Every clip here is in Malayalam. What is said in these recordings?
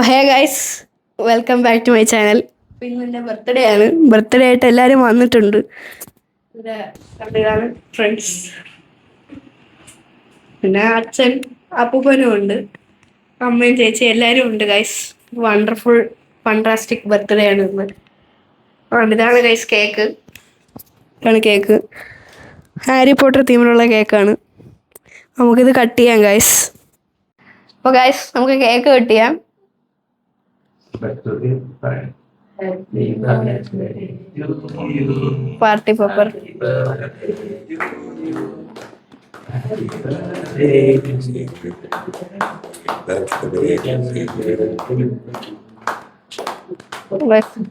Hey guys, welcome back to my channel. ഇന്ന് എൻ്റെ ബർത്ത്ഡേ ആണ്. ബർത്ത്ഡേ ആയിട്ട് എല്ലാവരും വന്നിട്ടുണ്ട്. ഇവിടെ കണ്ടുകാണ് ഫ്രണ്ട്സ്, പിന്നെ അച്ഛൻ അപ്പൂപ്പനും ഉണ്ട്, അമ്മയും ചേച്ചി എല്ലാവരും ഉണ്ട് ഗൈസ്. വണ്ടർഫുൾ ഫണ്ടാസ്റ്റിക് ബർത്ത്ഡേ ആണ് ഇന്ന്. ഇതാണ് ഗൈസ് കേക്ക്. ഇതാണ് കേക്ക്. ഹാരി പോട്ടർ തീമിലുള്ള കേക്കാണ്. നമുക്കിത് കട്ട് ചെയ്യാം ഗൈസ്. അപ്പോൾ ഗൈസ് നമുക്ക് കേക്ക് കട്ട് ചെയ്യാം. Party paper.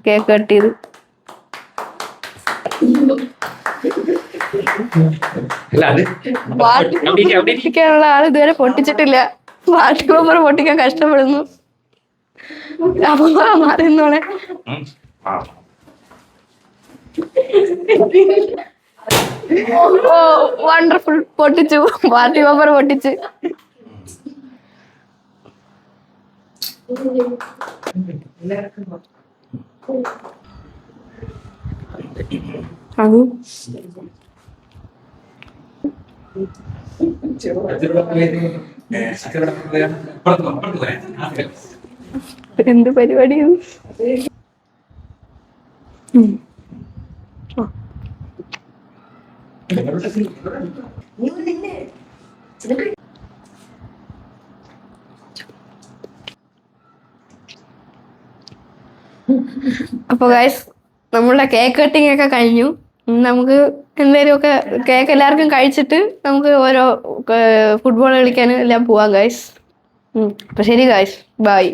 കേക്ക് കട്ട് ചെയ്തു. പൊട്ടിക്കാനുള്ള ആൾ ഇതുവരെ പൊട്ടിച്ചിട്ടില്ല. പാർട്ടി പേപ്പർ പൊട്ടിക്കാൻ കഷ്ടപ്പെടുന്നു. അപ്പൊ മാറിന്നോളെ. ഓ വണ്ടർഫുൾ, പൊട്ടിച്ചു. പാർട്ടി പേപ്പർ പൊട്ടിച്ച്. എന്ത് പരിപാടിയാണ്? അപ്പൊ ഗൈസ്, നമ്മളുടെ കേക്ക് കട്ടിങ് ഒക്കെ കഴിഞ്ഞു. നമുക്ക് എന്തെങ്കിലുമൊക്കെ കേക്ക് എല്ലാവർക്കും കഴിച്ചിട്ട് നമുക്ക് ഓരോ ഫുട്ബോൾ കളിക്കാനും എല്ലാം പോവാം ഗൈസ്. അപ്പൊ ശരി ഗൈസ്, ബൈ.